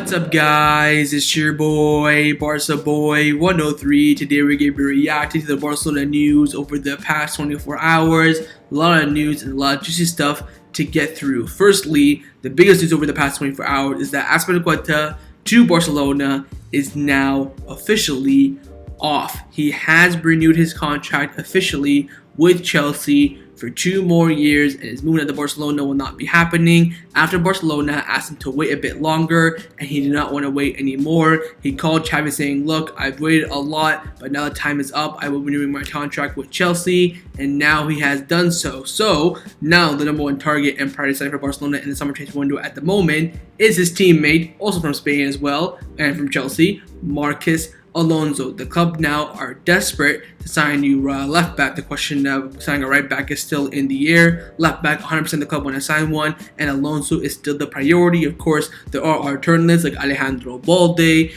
What's up, guys? It's your boy, Barca Boy 103. Today we're going to be reacting to the Barcelona news over the past 24 hours. A lot of news and a lot of juicy stuff to get through. Firstly, the biggest news over the past 24 hours is that Azpilicueta to Barcelona is now officially off. He has renewed his contract officially with Chelsea for 2 more years, and his movement to Barcelona will not be happening after Barcelona asked him to wait a bit longer, and he did not want to wait anymore. He called Xavi saying, "Look, I've waited a lot, but now the time is up. I will be renewing my contract with Chelsea," and now he has done so. So now the number one target and priority signing for Barcelona in the summer transfer window at the moment is his teammate, also from Spain as well, and from Chelsea, Marcos Alonso. The club now are desperate to sign a new left back. The question of signing a right back is still in the air. Left back, 100% the club want to sign one, and Alonso is still the priority. Of course, there are alternatives like Alejandro Balde,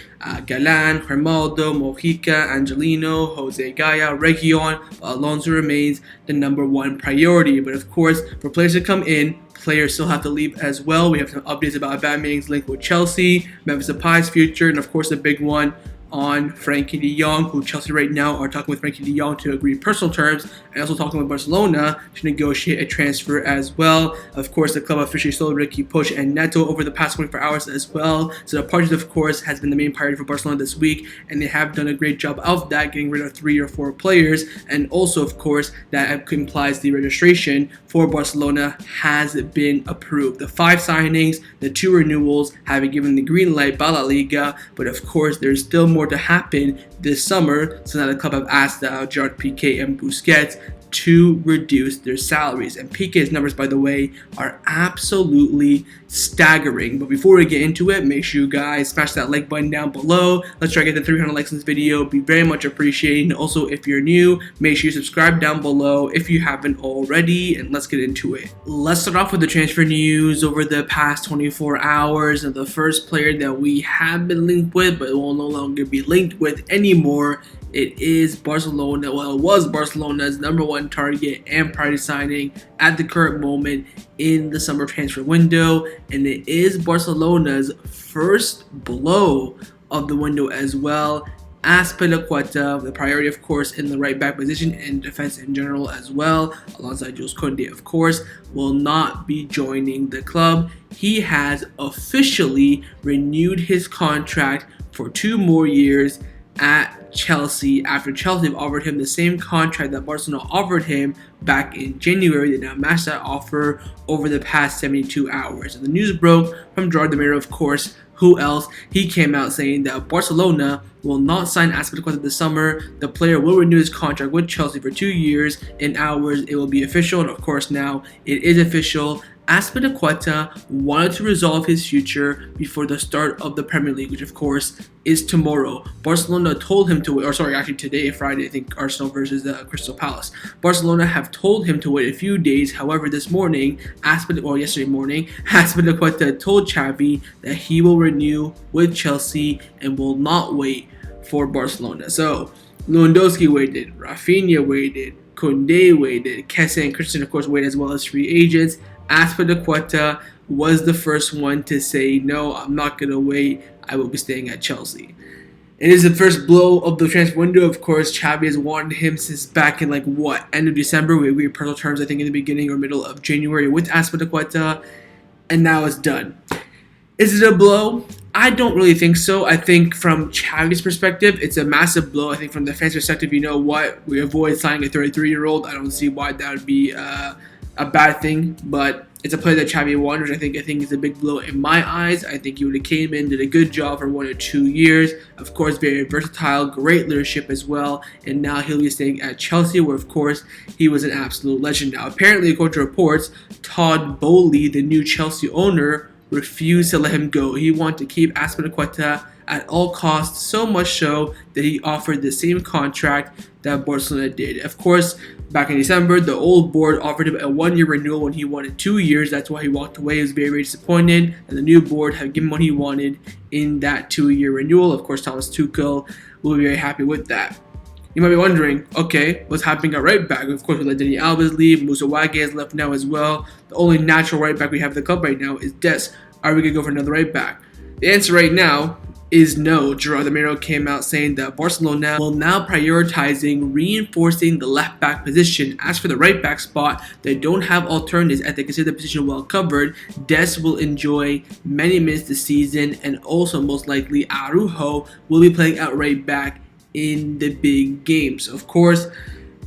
Galan, Grimaldo, Mojica, Angelino, Jose Gaya, Region. Alonso remains the number one priority. But of course, for players to come in, players still have to leave as well. We have some updates about Aubameyang's link with Chelsea, Memphis Depay's future, and of course the big one on Frenkie de Jong, who Chelsea right now are talking with Frenkie de Jong to agree personal terms, and also talking with Barcelona to negotiate a transfer as well. Of course, the club officially sold Ricky Puig and Neto over the past 24 hours as well. So the project, of course, has been the main priority for Barcelona this week, and they have done a great job of that, getting rid of 3 or 4 players. And also, of course, that implies the registration for Barcelona has been approved. The 5 signings, the 2 renewals have been given the green light by La Liga, but of course, there's still more to happen this summer, so now the club have asked Gerard Pique and Busquets to reduce their salaries. And Pique's numbers, by the way, are absolutely staggering. But before we get into it, make sure you guys smash that like button down below. Let's try to get to 300 likes in this video. Be very much appreciated. And also, if you're new, make sure you subscribe down below if you haven't already. And let's get into it. Let's start off with the transfer news over the past 24 hours. And the first player that we have been linked with, but will no longer be linked with anymore, it is Barcelona. Well, it was Barcelona's number one target and priority signing at the current moment in the summer transfer window, and it is Barcelona's first blow of the window as well. Azpilicueta, the priority, of course, in the right back position and defense in general as well, alongside Jules Koundé, of course, will not be joining the club. He has officially renewed his contract for 2 more years at Chelsea after Chelsea have offered him the same contract that Barcelona offered him back in January. They now matched that offer over the past 72 hours. And the news broke from Gerard Pique, of course. Who else? He came out saying that Barcelona will not sign Azpilicueta this summer. The player will renew his contract with Chelsea for 2 years. In hours, it will be official. And of course, now it is official. Azpilicueta wanted to resolve his future before the start of the Premier League, which of course is tomorrow. Barcelona told him to wait, or sorry, actually today, Friday, I think Arsenal versus Crystal Palace. Barcelona have told him to wait a few days. However, this morning, yesterday morning, Azpilicueta told Xavi that he will renew with Chelsea and will not wait for Barcelona. So Lewandowski waited, Rafinha waited, Koundé waited, Kessie and Christian, of course, waited, as well as free agents. Azpilicueta was the first one to say, "No, I'm not going to wait. I will be staying at Chelsea." It is the first blow of the transfer window. Of course, Xavi has wanted him since back in end of December. We agreed personal terms, I think, in the beginning or middle of January with Azpilicueta, and now it's done. Is it a blow? I don't really think so. I think from Xavi's perspective, it's a massive blow. I think from the fans' perspective, you know what? We avoid signing a 33-year-old. I don't see why that would be a bad thing, but it's a player that Xavi wanted, which I think is a big blow in my eyes. I think he would have came in, did a good job for 1 or 2 years. Of course, very versatile, great leadership as well. And now he'll be staying at Chelsea, where of course he was an absolute legend. Now, apparently, according to reports, Todd Boehly, the new Chelsea owner, refused to let him go. He wanted to keep Azpilicueta at all costs, so much so that he offered the same contract that Barcelona did. Of course, back in December, the old board offered him a 1-year renewal when he wanted 2 years. That's why he walked away. He was very, very disappointed, and the new board have given him what he wanted in that 2-year renewal. Of course, Thomas Tuchel will be very happy with that. You might be wondering, okay, what's happening at right back? Of course, we let Dani Alves leave. Musa Wage has left now as well. The only natural right back we have in the club right now is Des. Are we going to go for another right back? The answer right now is no. Gerard came out saying that Barcelona will now prioritizing reinforcing the left back position. As for the right back spot, they don't have alternatives as they consider the position well covered. Des will enjoy many minutes this season, and also most likely Araujo will be playing at right back in the big games. Of course,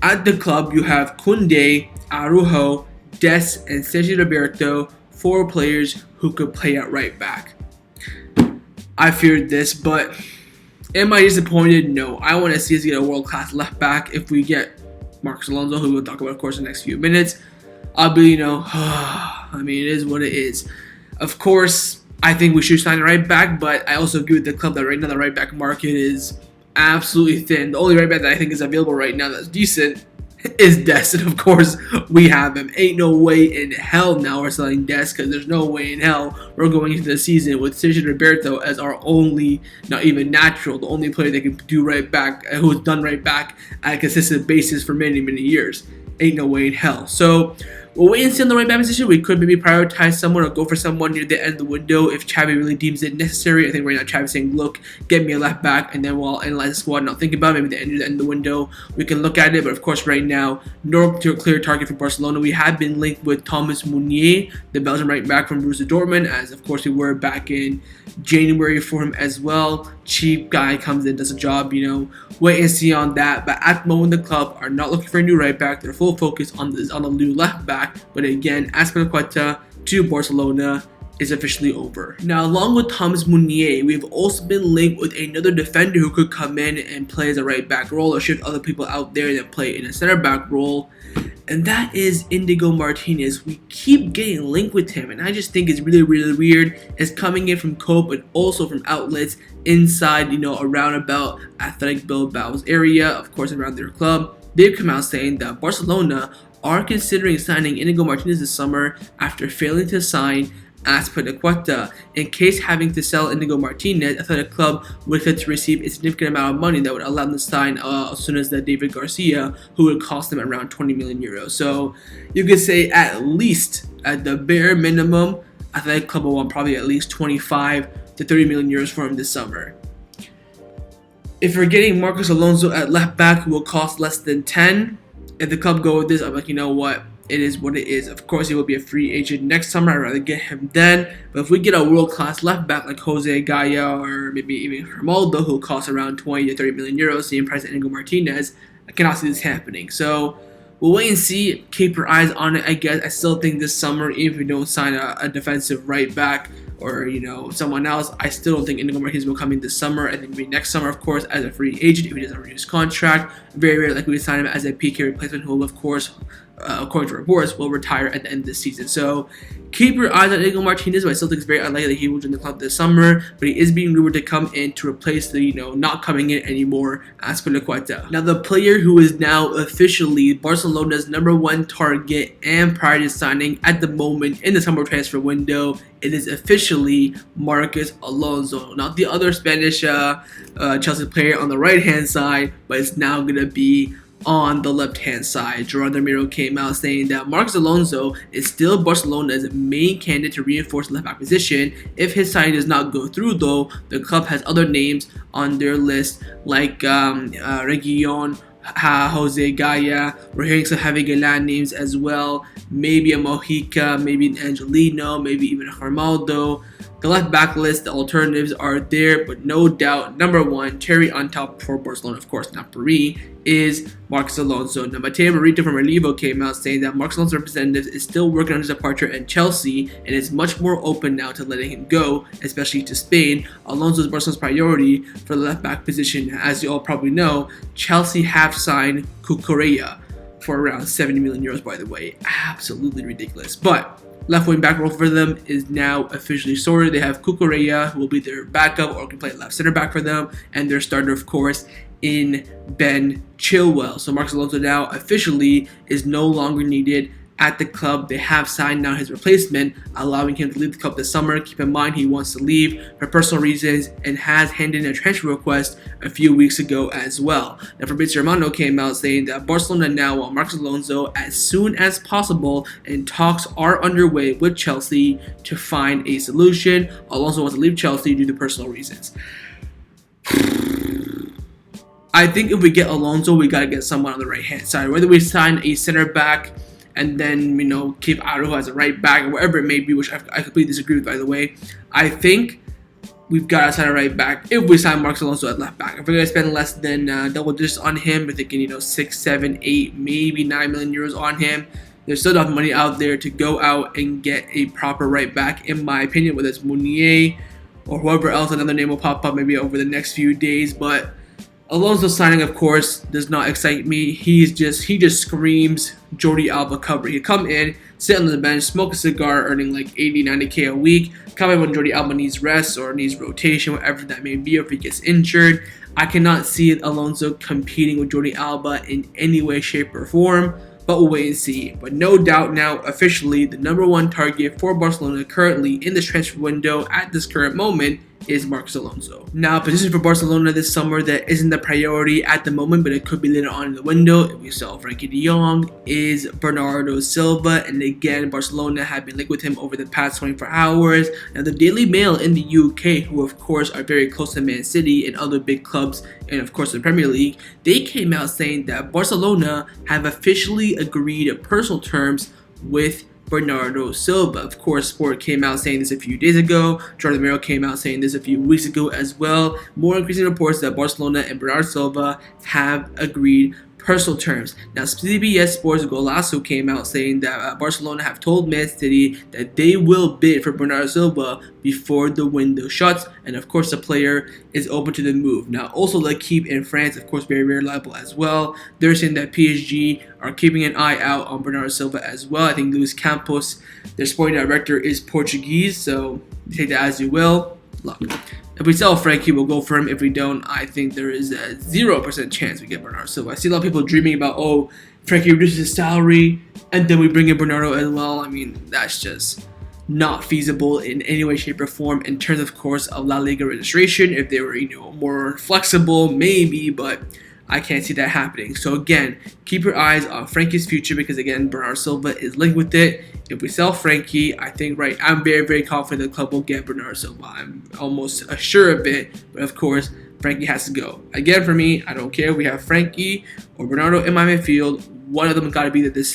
at the club you have Koundé, Araujo, Des, and Sergio Roberto, 4 players who could play at right back. I feared this, but am I disappointed? No. I want to see us get a world-class left back. If we get Marcos Alonso, who we'll talk about, of course, in the next few minutes, I'll be, I mean, it is what it is. Of course, I think we should sign a right back, but I also agree with the club that right now the right back market is absolutely thin. The only right back that I think is available right now that's decent is Des, and of course we have him. Ain't no way in hell now we're selling Des, because there's no way in hell we're going into the season with Sergio Roberto as our only, not even natural, the only player that can do right back, who's done right back at a consistent basis for many years. Ain't no way in hell. So we'll wait and see on the right back position. We could maybe prioritize someone or go for someone near the end of the window if Xavi really deems it necessary. I think right now Xavi's saying, look, get me a left back, and then we'll analyze the squad and not think about it. Maybe the end of the window we can look at it. But of course right now, no clear target for Barcelona. We have been linked with Thomas Meunier, the Belgian right back from Borussia Dortmund, as of course we were back in January for him as well. Cheap guy comes in, does a job, wait and see on that. But at the moment the club are not looking for a new right back. They're full focus on the new left back. But again, Azpilicueta to Barcelona is officially over. Now, along with Thomas Meunier, we've also been linked with another defender who could come in and play as a right back role or shift other people out there that play in a center back role. And that is Inigo Martinez. We keep getting linked with him, and I just think it's really weird. It's coming in from Cope and also from outlets inside, around about Athletic Bilbao's area, of course around their club. They've come out saying that Barcelona are considering signing Inigo Martinez this summer after failing to sign Azpilicueta. In case having to sell Inigo Martinez, Athletic Club would have to receive a significant amount of money that would allow them to sign as soon as David Garcia, who would cost them around 20 million euros. So you could say at least, at the bare minimum, Athletic Club will want probably at least 25 to 30 million euros for him this summer. If we're getting Marcos Alonso at left back, who will cost less than 10, if the club go with this, I'm like, you know what? It is what it is. Of course, he will be a free agent next summer. I'd rather get him then. But if we get a world-class left back like Jose Gaya or maybe even Geraldo, who costs around 20 to 30 million euros, same price as Inigo Martinez, I cannot see this happening. So we'll wait and see. Keep your eyes on it, I guess. I still think this summer, even if we don't sign a defensive right back or someone else, I still don't think Inigo Martinez will come in this summer. I think it'll be next summer, of course, as a free agent if he doesn't renew his contract. Very likely we sign him as a Pique replacement, who will, of course, according to reports, will retire at the end of the season. So keep your eyes on Inigo Martinez, but I still think it's very unlikely that he will join the club this summer. But he is being rumored to come in to replace the, not coming in anymore Azpilicueta. Now, the player who is now officially Barcelona's #1 target and priority signing at the moment in the summer transfer window, it is officially Marcos Alonso. Not the other Spanish Chelsea player on the right-hand side, but it's now going to be on the left-hand side. Gerard came out saying that Marcos Alonso is still Barcelona's main candidate to reinforce the left-back position. If his signing does not go through, though, the club has other names on their list like Reguilon, Jose Gaya. We're hearing some heavy Galan names as well. Maybe a Mojica, maybe an Angelino, maybe even a Geraldo. The left back list, the alternatives are there, but no doubt, #1, cherry on top for Barcelona, of course, not Paris, is Marcos Alonso. Now, Mateo Morita from Relevo came out saying that Marcos Alonso's representatives is still working on his departure at Chelsea and is much more open now to letting him go, especially to Spain. Alonso is Barcelona's priority for the left back position. As you all probably know, Chelsea have signed Cucurella for around 70 million euros, by the way. Absolutely ridiculous. But left wing back role for them is now officially sorted. They have Cucurella, who will be their backup or can play left center back for them, and their starter, of course, in Ben Chilwell. So Marcos Alonso now officially is no longer needed at the club. They have signed now his replacement, allowing him to leave the club this summer. Keep in mind he wants to leave for personal reasons and has handed in a transfer request a few weeks ago as well. Now Fabrizio Romano came out saying that Barcelona now want Marcos Alonso as soon as possible, and talks are underway with Chelsea to find a solution. Alonso wants to leave Chelsea due to personal reasons. I think if we get Alonso, we gotta get someone on the right hand side. Whether we sign a center back and then, keep Araujo as a right back or whatever it may be, which I completely disagree with, by the way. I think we've got to sign a right back if we sign Marcos Alonso at left back. If we're going to spend less than double digits on him, we're thinking, 6, 7, 8, maybe 9 million euros on him. There's still enough money out there to go out and get a proper right back, in my opinion, whether it's Meunier or whoever else. Another name will pop up maybe over the next few days, but Alonso signing, of course, does not excite me. He just screams Jordi Alba cover. He'd come in, sit on the bench, smoke a cigar, earning like 80, 90K a week. Come in when Jordi Alba needs rest or needs rotation, whatever that may be, or if he gets injured. I cannot see Alonso competing with Jordi Alba in any way, shape, or form, but we'll wait and see. But no doubt now, officially, the number one target for Barcelona currently in this transfer window at this current moment is Marcos Alonso. Now, position for Barcelona this summer that isn't the priority at the moment, but it could be later on in the window if we sell Frenkie de Jong, is Bernardo Silva. And again, Barcelona have been linked with him over the past 24 hours. Now, the Daily Mail in the UK, who of course are very close to Man City and other big clubs, and of course the Premier League, they came out saying that Barcelona have officially agreed personal terms with Bernardo Silva. Of course, Sport came out saying this a few days ago. Jordan Romero came out saying this a few weeks ago as well. More increasing reports that Barcelona and Bernardo Silva have agreed personal terms. Now, CBS Sports Golazo came out saying that Barcelona have told Man City that they will bid for Bernardo Silva before the window shuts, and of course the player is open to the move. Now, also L'Equipe in France, of course, very reliable as well. They're saying that PSG are keeping an eye out on Bernardo Silva as well. I think Luis Campos, their sporting director, is Portuguese, so take that as you will. Luck. If we sell Frenkie, we'll go for him. If we don't, I think there is a 0% chance we get Bernardo Silva. I see a lot of people dreaming about, Frenkie reduces his salary, and then we bring in Bernardo as well. I mean, that's just not feasible in any way, shape, or form in terms, of course, of La Liga registration. If they were, more flexible, maybe, but I can't see that happening. So again, keep your eyes on Frenkie's future because again, Bernardo Silva is linked with it. If we sell Frenkie, I think I'm very confident the club will get Bernardo Silva. I'm almost sure of it. But of course, Frenkie has to go. Again, for me, I don't care if we have Frenkie or Bernardo in my midfield. One of them got to be there this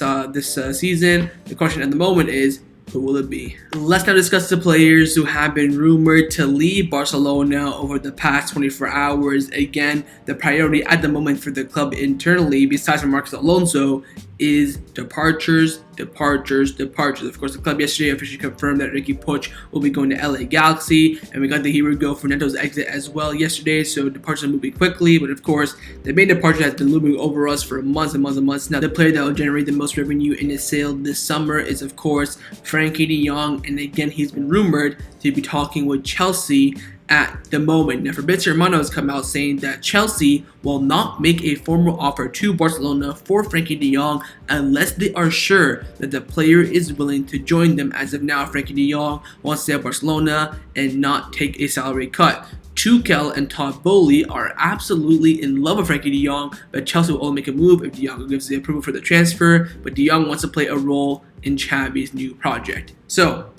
season. The question at the moment is, who will it be? Let's now discuss the players who have been rumored to leave Barcelona over the past 24 hours. Again, the priority at the moment for the club internally, besides from Marcos Alonso, is departures. Of course, the club yesterday officially confirmed that Ricky Puig will be going to LA Galaxy, and we got the hero go Fernando's exit as well yesterday, so departures are moving quickly, but of course, the main departure has been looming over us for months and months. Now, the player that will generate the most revenue in his sale this summer is, of course, Frenkie de Jong, and again, he's been rumored to be talking with Chelsea at the moment. Now, Fabrizio Romano has come out saying that Chelsea will not make a formal offer to Barcelona for Frenkie de Jong unless they are sure that the player is willing to join them. As of now, Frenkie de Jong wants to stay at Barcelona and not take a salary cut. Tuchel and Todd Bowley are absolutely in love with Frenkie de Jong, but Chelsea will only make a move if de Jong gives the approval for the transfer, but de Jong wants to play a role in Xavi's new project. So,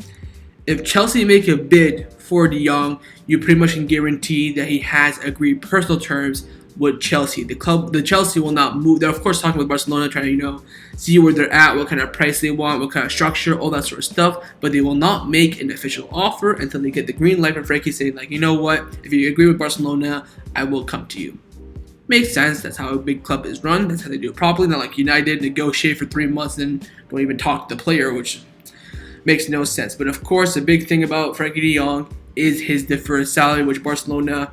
if Chelsea make a bid for de Jong, you pretty much can guarantee that he has agreed personal terms with Chelsea. The Chelsea will not move. They're of course talking with Barcelona, trying to see where they're at, what kind of price they want, what kind of structure, all that sort of stuff. But they will not make an official offer until they get the green light from Frenkie saying like, you know what, if you agree with Barcelona, I will come to you. Makes sense. That's how a big club is run. That's how they do it properly. Not like United negotiate for 3 months and don't even talk to the player, which makes no sense. But of course, the big thing about Frenkie de Jong is his deferred salary, which Barcelona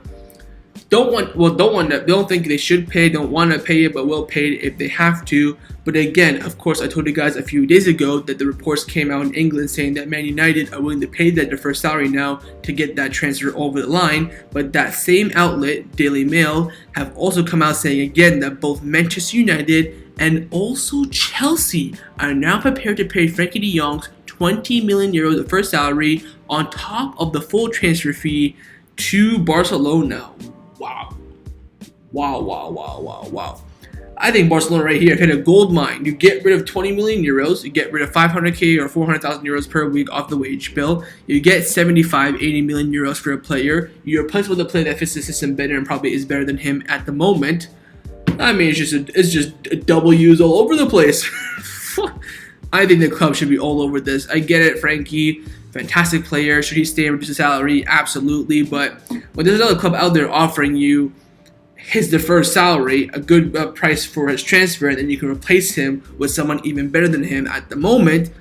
don't think they should pay, don't want to pay it, but will pay it if they have to. But again, of course, I told you guys a few days ago that the reports came out in England saying that Man United are willing to pay that deferred salary now to get that transfer over the line. But that same outlet, Daily Mail, have also come out saying again that both Manchester United And also Chelsea are now prepared to pay Frenkie de Jong's 20 million euros of first salary on top of the full transfer fee to Barcelona. Wow. Wow. I think Barcelona right here hit a gold mine. You get rid of 20 million euros, you get rid of 500k or 400,000 euros per week off the wage bill, you get 75, 80 million euros for a player, you replace with a player that fits the system better and probably is better than him at the moment. I mean, it's just W's all over the place. I think the club should be all over this. I get it, Frenkie, fantastic player. Should he stay and reduce his salary? Absolutely. But when there's another club out there offering you his deferred salary, a good price for his transfer, and then you can replace him with someone even better than him at the moment,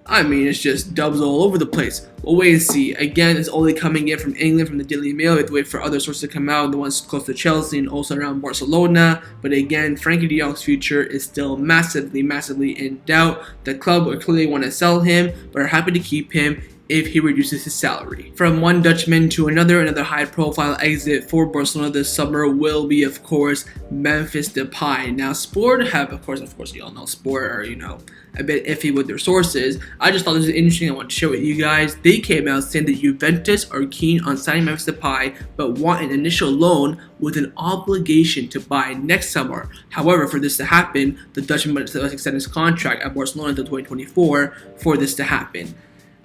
I mean, it's just dubs all over the place. We'll wait and see. Again, it's only coming in from England, from the Daily Mail. We have to wait for other sources to come out, the ones close to Chelsea and also around Barcelona. But again, Frenkie de Jong's future is still massively in doubt. The club will clearly want to sell him, but are happy to keep him if he reduces his salary. From one Dutchman to another high-profile exit for Barcelona this summer will be, of course, Memphis Depay. Now, Sport have, of course, you all know Sport are, a bit iffy with their sources. I just thought this was interesting. I want to share with you guys. They came out saying that Juventus are keen on signing Memphis Depay, but want an initial loan with an obligation to buy next summer. However, for this to happen, the Dutchman must extend his contract at Barcelona until 2024 for this to happen.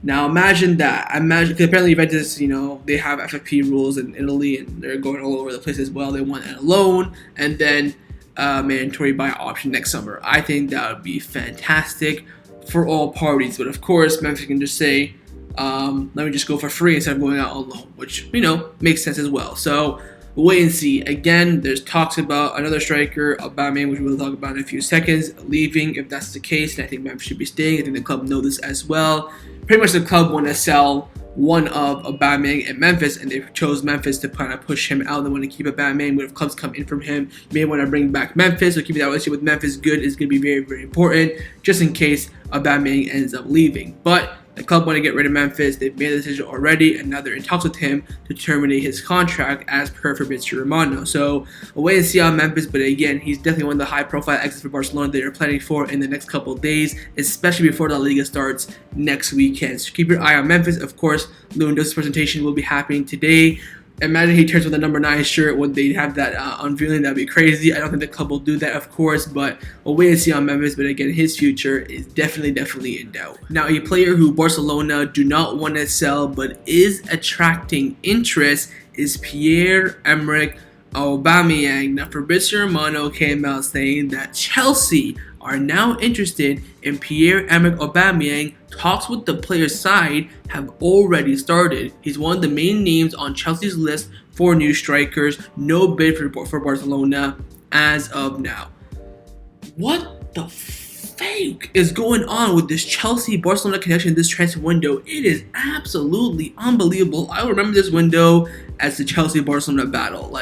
Now imagine that. Because apparently Juventus, they have FFP rules in Italy and they're going all over the place as well. They want a loan and then mandatory buy option next summer. I think that would be fantastic for all parties. But of course, Memphis can just say, let me just go for free instead of going out on loan, which, makes sense as well. So we'll wait and see. Again, there's talks about another striker, Aubameyang, which we'll talk about in a few seconds, leaving. If that's the case, then I think Memphis should be staying. I think the club know this as well. Pretty much the club want to sell one of Aubameyang at Memphis, and they chose Memphis to kind of push him out. They want to keep Aubameyang, but if clubs come in from him, you may want to bring back Memphis. So keeping that relationship with Memphis good is going to be very important, just in case Aubameyang ends up leaving. But the club want to get rid of Memphis. They've made a decision already, and now they're in talks with him to terminate his contract as per Fabrizio Romano. So we'll wait and see on Memphis, but again, he's definitely one of the high-profile exits for Barcelona they are planning for in the next couple of days, especially before La Liga starts next weekend. So keep your eye on Memphis. Of course, Lewandowski's presentation will be happening today. Imagine he turns with a number 9 shirt when they have that unveiling. That'd be crazy. I don't think the club will do that, of course, but we'll wait and see on Memphis. But again, his future is definitely in doubt. Now, a player who Barcelona do not want to sell but is attracting interest is Pierre-Emerick Aubameyang. Now, Fabrizio Romano came out saying that Chelsea are now interested in Pierre-Emerick Aubameyang. Talks with the player's side have already started. He's one of the main names on Chelsea's list for new strikers. No bid for Barcelona as of now. What the fake is going on with this Chelsea-Barcelona connection this transfer window? It is absolutely unbelievable. I remember this window as the Chelsea-Barcelona battle.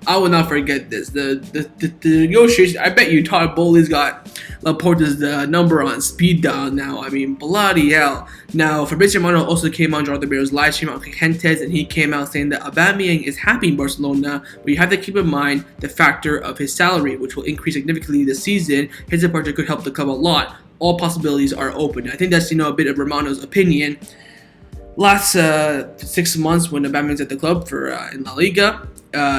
I will not forget this. The negotiation. I bet you Todd Bowley's got Laporta's number on speed dial now. I mean, bloody hell. Now, Fabrizio Romano also came on Jordan Barre's live stream on Gentes, and he came out saying that Aubameyang is happy in Barcelona, but you have to keep in mind the factor of his salary, which will increase significantly this season. His departure could help the club a lot. All possibilities are open. I think that's a bit of Romano's opinion. Last 6 months when Aubameyang's at the club for in La Liga,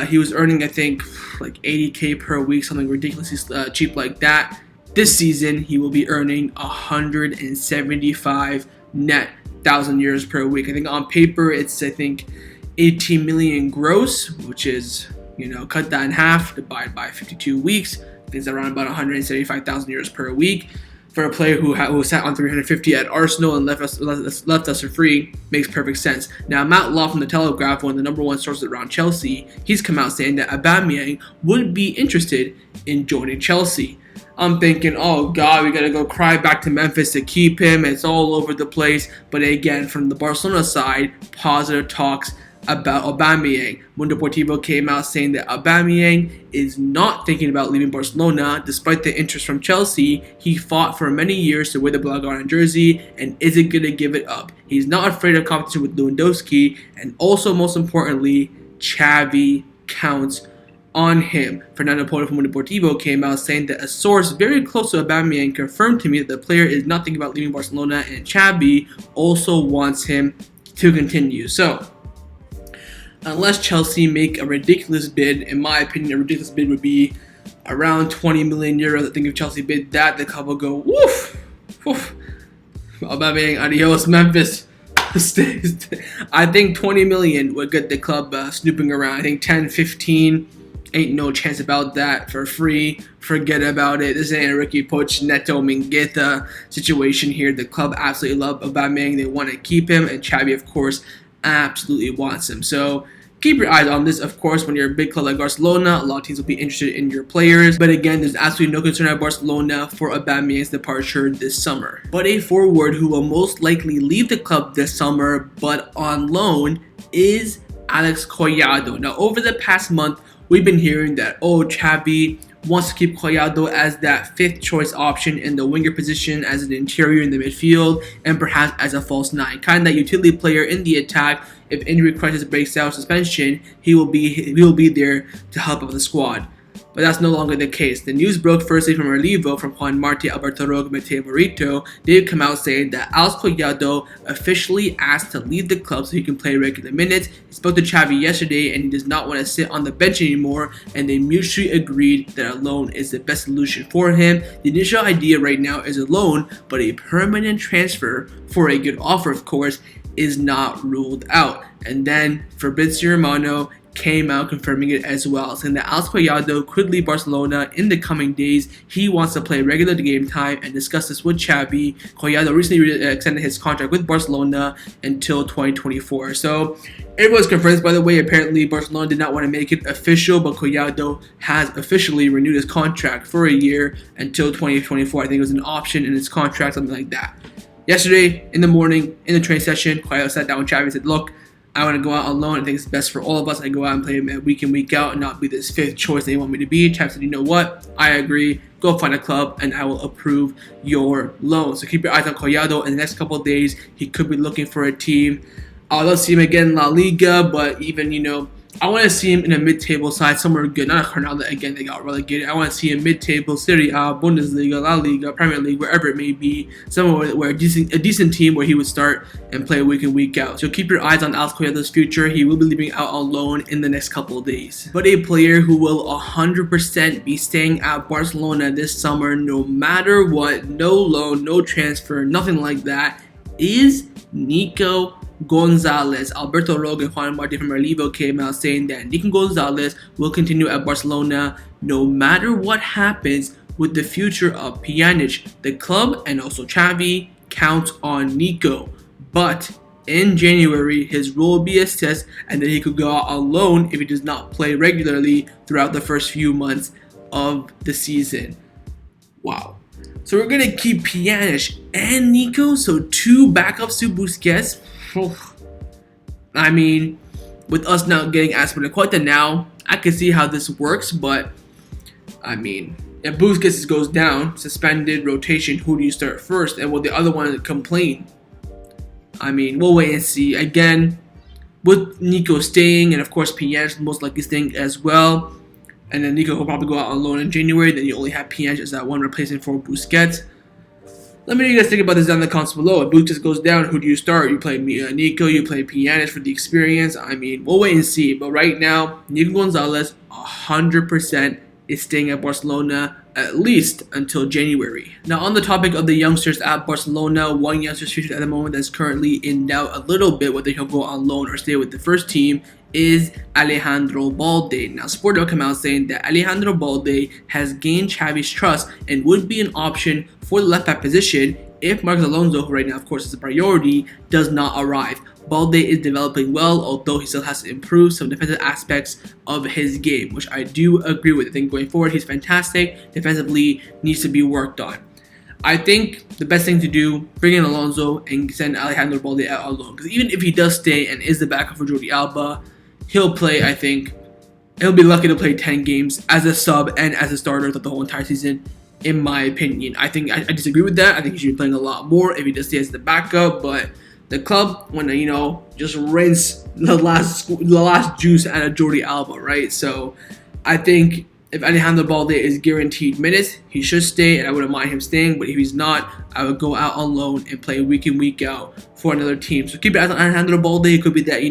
he was earning, I think, like 80k per week, something ridiculously cheap like that. This season, he will be earning 175 net thousand euros per week. I think on paper, it's 18 million gross, which is, cut that in half, divide by 52 weeks. I think it's around about 175,000 euros per week. For a player who sat on 350 at Arsenal and left us for free, makes perfect sense. Now, Matt Law from The Telegraph, one of the number one sources around Chelsea, he's come out saying that Aubameyang would be interested in joining Chelsea. I'm thinking, oh God, we gotta go cry back to Memphis to keep him. It's all over the place. But again, from the Barcelona side, positive talks about Aubameyang. Mundo Deportivo came out saying that Aubameyang is not thinking about leaving Barcelona despite the interest from Chelsea. He fought for many years to wear the Blaugrana jersey and isn't going to give it up. He's not afraid of competition with Lewandowski, and also most importantly, Xavi counts on him. Fernando Polo from Deportivo came out saying that a source very close to Aubameyang confirmed to me that the player is not thinking about leaving Barcelona, and Xavi also wants him to continue. So, unless Chelsea make a ridiculous bid, in my opinion, a ridiculous bid would be around 20 million euros. I think if Chelsea bid that, the club will go, woof, woof. Aubameyang, adios, Memphis. I think 20 million would get the club snooping around. I think 10, 15, ain't no chance about that for free. Forget about it. This ain't a Ricky Poch, Neto, Mingueza situation here. The club absolutely love Aubameyang. They want to keep him, and Xavi, of course, absolutely wants him. So keep your eyes on this. Of course, when you're a big club like Barcelona, a lot of teams will be interested in your players. But again, there's absolutely no concern at Barcelona for Aubameyang's departure this summer. But a forward who will most likely leave the club this summer, but on loan, is Alex Collado. Now, over the past month, we've been hearing that, Xavi wants to keep Collado as that fifth choice option in the winger position, as an interior in the midfield, and perhaps as a false nine. Kind of that utility player in the attack. If injury crisis breaks out, suspension, he will be there to help out the squad. But that's no longer the case. The news broke firstly from Relevo, from Juan Martí, Alberto Roque, Mateo Burrito. They've come out saying that Alex Collado officially asked to leave the club so he can play regular minutes. He spoke to Xavi yesterday, and he does not want to sit on the bench anymore, and they mutually agreed that a loan is the best solution for him. The initial idea right now is a loan, but a permanent transfer for a good offer, of course, is not ruled out. And then Fabrizio Romano came out confirming it as well, saying that Alex Collado could leave Barcelona in the coming days. He wants to play regular game time and discuss this with Xavi. Collado recently extended his contract with Barcelona until 2024. So it was confirmed, by the way. Apparently Barcelona did not want to make it official, but Collado has officially renewed his contract for a year until 2024. I think it was an option in his contract, something like that. Yesterday in the morning, in the training session, Collado sat down with Xavi and said, look, I want to go out alone. I think it's best for all of us. I go out and play week in, week out, and not be this fifth choice they want me to be. Xavi said, you know what? I agree. Go find a club, and I will approve your loan. So keep your eyes on Collado. In the next couple of days, he could be looking for a team. I'd love to see him again in La Liga, but even, I want to see him in a mid-table side, somewhere good. Not a Granada again, they got relegated. I want to see him mid-table, Serie A, Bundesliga, La Liga, Premier League, wherever it may be. Somewhere where a decent team where he would start and play week in, week out. So keep your eyes on Alex Collado's future. He will be leaving out on loan in the next couple of days. But a player who will 100% be staying at Barcelona this summer, no matter what, no loan, no transfer, nothing like that, is Nico Gonzalez. Alberto Roque and Juan Martí from Relevo came out saying that Nico Gonzalez will continue at Barcelona no matter what happens with the future of Pjanic. The club and also Xavi counts on Nico, but in January his role will be assessed, and then he could go out on loan if he does not play regularly throughout the first few months of the season. Wow. So we're going to keep Pjanic and Nico, so two backups to Busquets. I mean, with us now getting Azpilicueta now, I can see how this works, but I mean, if Busquets goes down, suspended, rotation, who do you start first? And will the other one complain? I mean, we'll wait and see. Again, with Nico staying, and of course Pjanic most likely staying as well, and then Nico will probably go out on loan in January, then you only have Pjanic as that one replacement for Busquets. Let me know what you guys think about this down in the comments below. If Busquets goes down, who do you start? You play Nico, you play Pjanic for the experience. I mean, we'll wait and see. But right now, Nico Gonzalez 100% is staying at Barcelona at least until January. Now, on the topic of the youngsters at Barcelona, one youngster's future at the moment that's currently in doubt a little bit whether he'll go on loan or stay with the first team is Alejandro Balde. Now, Sport will come out saying that Alejandro Balde has gained Xavi's trust and would be an option for the left back position if Marcos Alonso, who right now of course is a priority, does not arrive. Balde is developing well, although he still has to improve some defensive aspects of his game, which I do agree with. I think going forward he's fantastic. Defensively needs to be worked on. I think the best thing to do, bring in Alonso and send Alejandro Balde out on loan. Because even if he does stay and is the backup for Jordi Alba, he'll play, I think, he'll be lucky to play 10 games as a sub and as a starter throughout the whole entire season, in my opinion. I think I disagree with that. I think he should be playing a lot more if he does stay as the backup, but the club want to, just rinse the last juice out of Jordi Alba, right? So I think if Alejandro Balde is guaranteed minutes, he should stay, and I wouldn't mind him staying. But if he's not, I would go out on loan and play week in, week out for another team. So keep your eyes on Alejandro Balde. It could be that,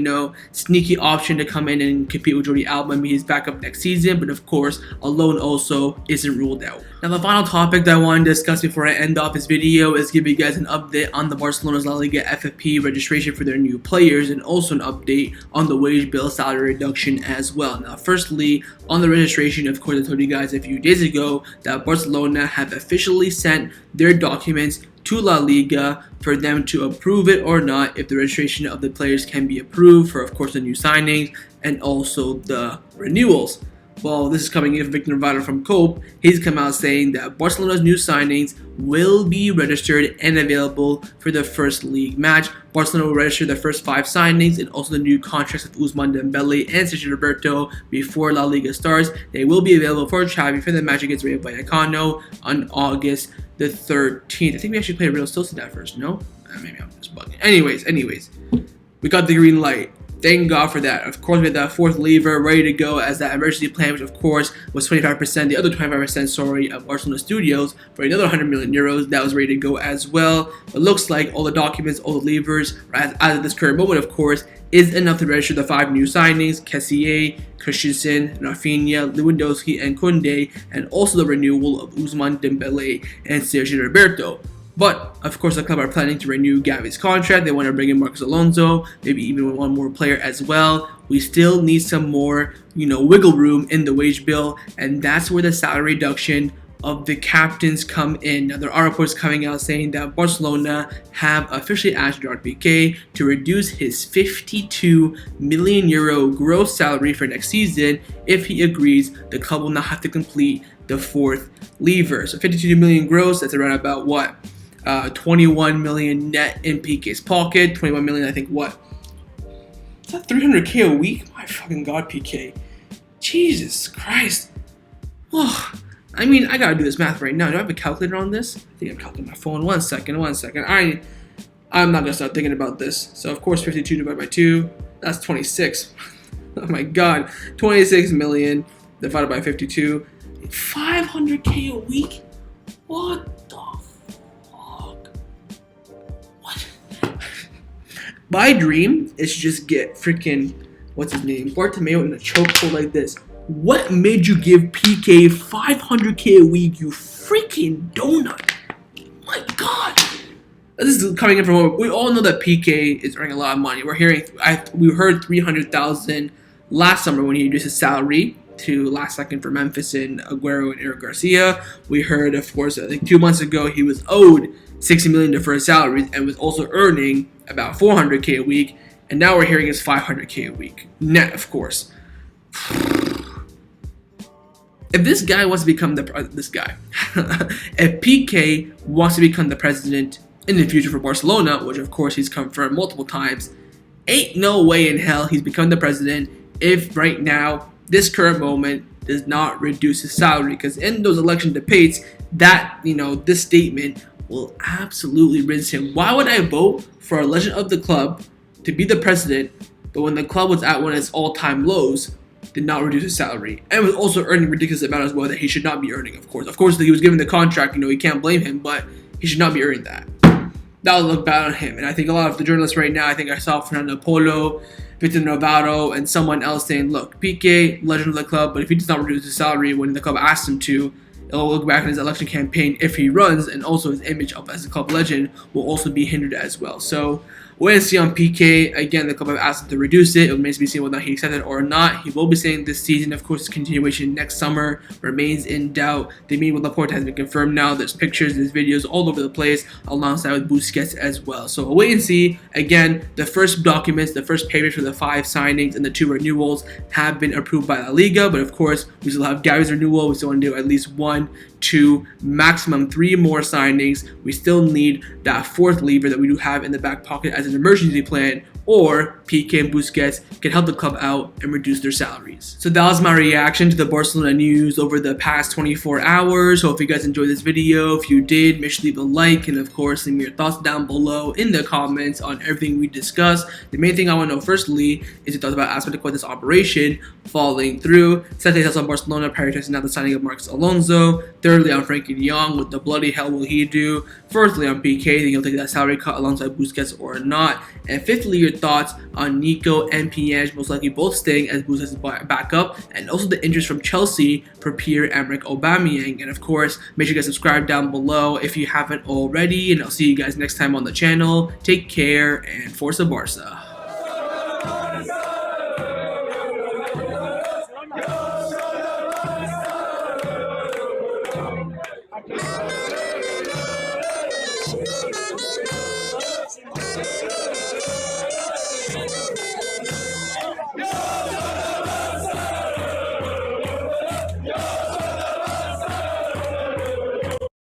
sneaky option to come in and compete with Jordi Alba. Maybe he's back up next season. But of course, a loan also isn't ruled out. Now, the final topic that I want to discuss before I end off this video is give you guys an update on the Barcelona's La Liga FFP registration for their new players, and also an update on the wage bill salary reduction as well. Now, firstly, on the registration, of course, I told you guys a few days ago that Barcelona have officially sent their documents to La Liga for them to approve it or not, if the registration of the players can be approved for, of course, the new signings and also the renewals. Well, this is coming in from Victor Navarro from Cope. He's come out saying that Barcelona's new signings will be registered and available for the first league match. Barcelona will register the first 5 signings and also the new contracts of Ousmane Dembele and Sergio Roberto before La Liga starts. They will be available for Xavi for the match against Rayo Vallecano on August the 13th. I think we actually played Real Sociedad first, no? Maybe I'm just bugging. Anyways, we got the green light. Thank God for that. Of course, we had that 4th lever ready to go as that emergency plan, which of course was 25%, the other 25%, of Barcelona Studios for another 100 million euros. That was ready to go as well. It looks like all the documents, all the levers, as of this current moment, of course, is enough to register the 5 new signings: Kessié, Christensen, Rafinha, Lewandowski, and Koundé, and also the renewal of Ousmane Dembele and Sergio Roberto. But, of course, the club are planning to renew Gavi's contract. They want to bring in Marcos Alonso, maybe even one more player as well. We still need some more, wiggle room in the wage bill, and that's where the salary reduction of the captains come in. Now, there are reports coming out saying that Barcelona have officially asked Gerard Pique to reduce his 52 million euro gross salary for next season. If he agrees, the club will not have to complete the 4th lever. So 52 million gross, that's around about what? 21 million net in Pique's pocket. 21 million, I think, what? Is that 300k a week? My fucking God, Pique. Jesus Christ. Oh, I gotta do this math right now. Do I have a calculator on this? I think I'm calculating my phone. One second. I'm not gonna start thinking about this. So, of course, 52 divided by 2, that's 26. Oh my God. 26 million divided by 52. 500k a week? What the fuck? What? My dream is to just get freaking, what's his name, Bartomeu in a chokehold like this. What made you give Pique 500k a week, you freaking donut? My God. This is coming in from, we all know that Pique is earning a lot of money. We heard 300,000 last summer when he reduced his salary to last second for Memphis and Aguero and Eric Garcia. We heard, of course, I think 2 months ago he was owed 60 million deferred salaries and was also earning about 400k a week. And now we're hearing it's 500k a week net, of course. If this guy wants to become if Pique wants to become the president in the future for Barcelona, which of course he's confirmed multiple times, ain't no way in hell he's become the president if right now, this current moment, does not reduce his salary. Because in those election debates, that, this statement will absolutely rinse him. Why would I vote for a legend of the club to be the president, but when the club was at one of its all-time lows, did not reduce his salary, and was also earning a ridiculous amount as well that he should not be earning, of course. Of course, he was given the contract, you can't blame him, but he should not be earning that. That would look bad on him. And I think a lot of the journalists right now, I think I saw Fernando Polo, Victor Navarro, and someone else saying, look, Pique, legend of the club, but if he does not reduce his salary when the club asks him to, it'll look back on his election campaign if he runs, and also his image up as a club legend will also be hindered as well. So, we're going to see on Pique. Again, the club have asked him to reduce it. It remains to be seen whether he accepted it or not. He will be staying this season. Of course, his continuation next summer remains in doubt. The meeting with Laporte has been confirmed now. There's pictures, there's videos all over the place, alongside with Busquets as well. So we'll wait and see. Again, the first documents, the first papers for the 5 signings and the 2 renewals have been approved by La Liga. But of course, we still have Gavi's renewal. We still want to do at least 1, 2, maximum 3 more signings. We still need that 4th lever that we do have in the back pocket as an emergency plan, or Pique and Busquets can help the club out and reduce their salaries. So that was my reaction to the Barcelona news over the past 24 hours. Hope you guys enjoyed this video. If you did, make sure to leave a like, and of course leave me your thoughts down below in the comments on everything we discussed. The main thing I want to know firstly is your thoughts about Azpilicueta's operation falling through. Secondly, thoughts on Barcelona prioritizing now the signing of Marcos Alonso. Thirdly, on Frenkie de Jong, what the bloody hell will he do? Fourthly, on Pique, think he'll take that salary cut alongside Busquets or not? And fifthly, your thoughts on Nico and Pierre, most likely both staying as Busquets' backup, and also the interest from Chelsea for Pierre-Emerick Aubameyang. And of course, make sure you guys subscribe down below if you haven't already, and I'll see you guys next time on the channel. Take care, and Forza Barca.